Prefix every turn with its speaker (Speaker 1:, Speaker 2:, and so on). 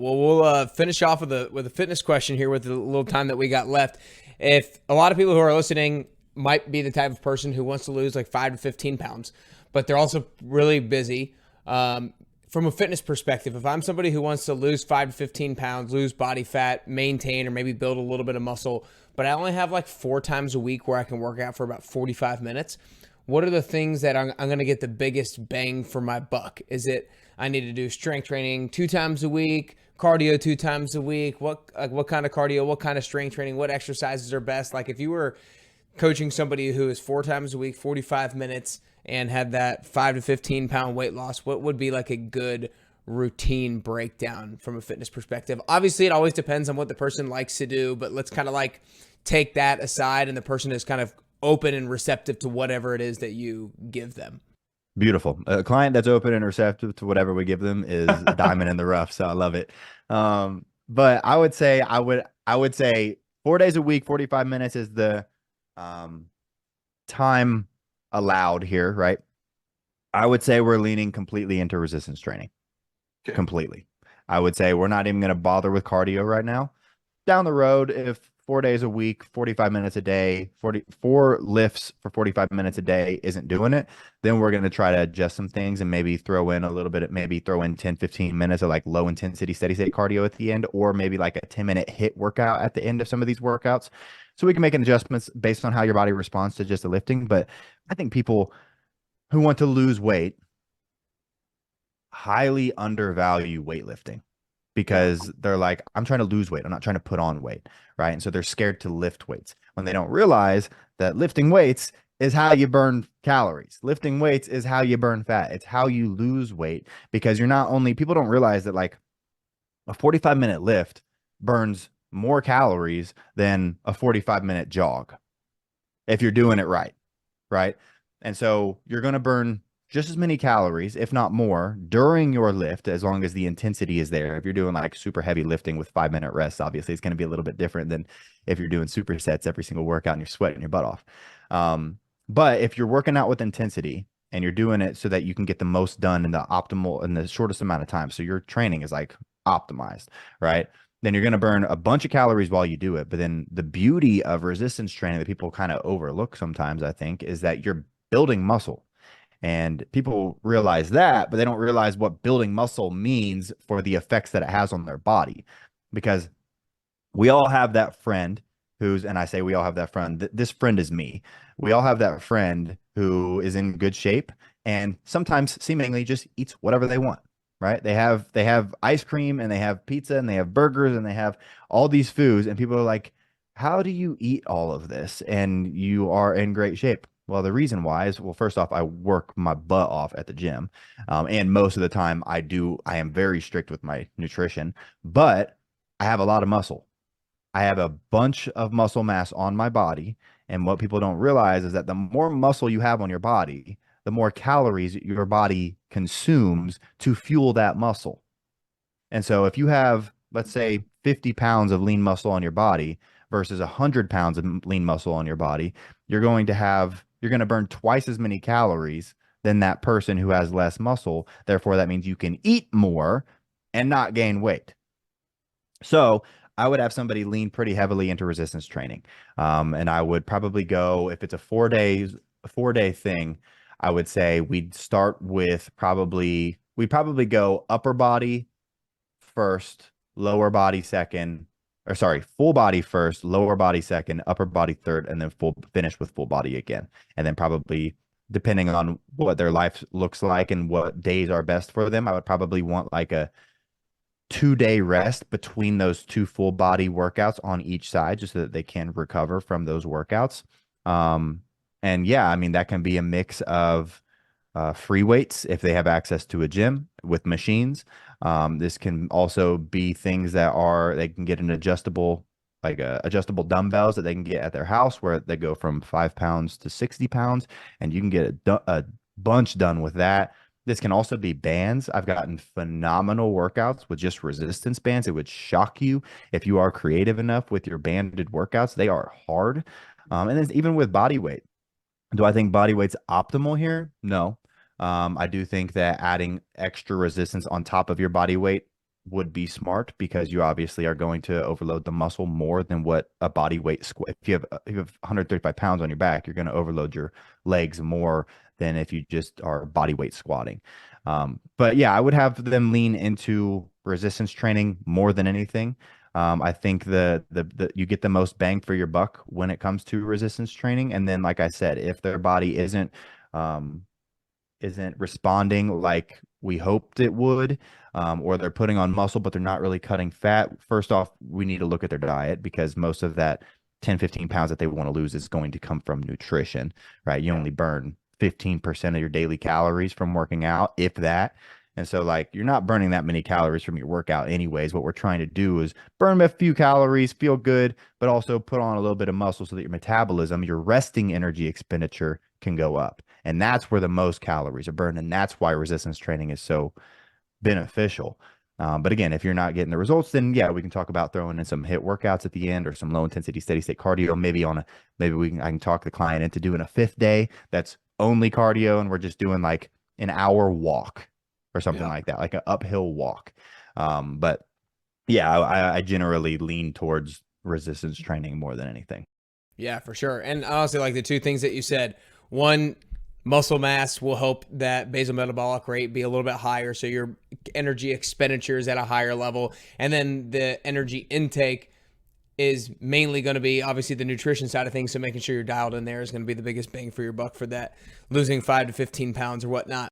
Speaker 1: Well, we'll finish off with a fitness question here with the little time that we got left. If a lot of people who are listening might be the type of person who wants to lose like 5 to 15 pounds, but they're also really busy. From a fitness perspective, if I'm somebody who wants to lose 5 to 15 pounds, lose body fat, maintain, or maybe build a little bit of muscle, but I only have like 4 times a week where I can work out for about 45 minutes, what are the things that I'm going to get the biggest bang for my buck? Is it I need to do strength training 2 times a week, cardio 2 times a week? What kind of cardio? What kind of strength training? What exercises are best? Like if you were coaching somebody who is 4 times a week, 45 minutes, and had that 5 to 15 pound weight loss, what would be like a good routine breakdown from a fitness perspective? Obviously, it always depends on what the person likes to do, but let's kind of like take that aside and the person is kind of open and receptive to whatever it is that you give them.
Speaker 2: Beautiful. A client that's open and receptive to whatever we give them is a diamond in the rough. So I love it. But I would say 4 days a week, 45 minutes is the um, time allowed here, right? I would say we're leaning completely into resistance training.
Speaker 3: Okay.
Speaker 2: Completely. I would say we're not even going to bother with cardio right now. Down the road, if 4 days a week, 45 minutes a day, 44 lifts for 45 minutes a day isn't doing it, then we're going to try to adjust some things and maybe throw in a little bit, maybe throw in 10, 15 minutes of like low intensity, steady state cardio at the end, or maybe like a 10-minute hit workout at the end of some of these workouts. So we can make adjustments based on how your body responds to just the lifting. But I think people who want to lose weight highly undervalue weightlifting because they're like, I'm trying to lose weight. I'm not trying to put on weight. Right. And so they're scared to lift weights when they don't realize that lifting weights is how you burn calories. Lifting weights is how you burn fat. It's how you lose weight because you're not only, people don't realize that like a 45-minute lift burns more calories than a 45-minute jog if you're doing it right. Right. And so you're going to burn just as many calories, if not more, during your lift, as long as the intensity is there. If you're doing like super heavy lifting with 5-minute rests, obviously it's going to be a little bit different than if you're doing supersets every single workout and you're sweating your butt off. But if you're working out with intensity and you're doing it so that you can get the most done in the shortest amount of time, so your training is like optimized, right? Then you're going to burn a bunch of calories while you do it. But then the beauty of resistance training that people kind of overlook sometimes, I think, is that you're building muscle. And people realize that, but they don't realize what building muscle means for the effects that it has on their body. Because we all have that friend and I say we all have that friend, this friend is me. We all have that friend who is in good shape and sometimes seemingly just eats whatever they want, right? They have ice cream and they have pizza and they have burgers and they have all these foods. And people are like, how do you eat all of this? And you are in great shape. Well, the reason why is, well, first off, I work my butt off at the gym. And most of the time I am very strict with my nutrition, but I have a lot of muscle. I have a bunch of muscle mass on my body. And what people don't realize is that the more muscle you have on your body, the more calories your body consumes to fuel that muscle. And so if you have, let's say, 50 pounds of lean muscle on your body versus 100 pounds of lean muscle on your body, you're going to burn twice as many calories than that person who has less muscle. Therefore, that means you can eat more and not gain weight. So I would have somebody lean pretty heavily into resistance training. And I would probably go, if it's a 4-day thing, I would say we'd probably go upper body first, lower body second, or sorry, full body first, lower body second, upper body third, and then finish with full body again. And then probably depending on what their life looks like and what days are best for them, I would probably want like a 2-day rest between those two full body workouts on each side, just so that they can recover from those workouts. And yeah, I mean, that can be a mix of free weights if they have access to a gym with machines. This can also be things they can get an adjustable, like adjustable dumbbells that they can get at their house where they go from 5 pounds to 60 pounds, and you can get a bunch done with that. This can also be bands. I've gotten phenomenal workouts with just resistance bands. It would shock you if you are creative enough with your banded workouts. They are hard. And then even with body weight. Do I think body weight's optimal here? No. I do think that adding extra resistance on top of your body weight would be smart because you obviously are going to overload the muscle more than what a body weight squat. If you have 135 pounds on your back, you're going to overload your legs more than if you just are body weight squatting. But yeah, I would have them lean into resistance training more than anything. I think the you get the most bang for your buck when it comes to resistance training. And then, like I said, if their body um, isn't responding like we hoped it would, or they're putting on muscle, but they're not really cutting fat. First off, we need to look at their diet because most of that 10, 15 pounds that they want to lose is going to come from nutrition, right? You only burn 15% of your daily calories from working out, if that. And so, like, you're not burning that many calories from your workout, anyways. What we're trying to do is burn a few calories, feel good, but also put on a little bit of muscle so that your metabolism, your resting energy expenditure can go up. And that's where the most calories are burned. And that's why resistance training is so beneficial. But again, if you're not getting the results, then yeah, we can talk about throwing in some HIIT workouts at the end or some low intensity steady state cardio. Maybe I can talk the client into doing a 5th day that's only cardio, and we're just doing like an hour walk or something like that, like an uphill walk. But yeah, I generally lean towards resistance training more than anything.
Speaker 1: Yeah, for sure. And honestly, like the two things that you said, one, muscle mass will help that basal metabolic rate be a little bit higher, so your energy expenditure is at a higher level. And then the energy intake is mainly going to be obviously the nutrition side of things. So making sure you're dialed in there is going to be the biggest bang for your buck for that, losing 5 to 15 pounds or whatnot.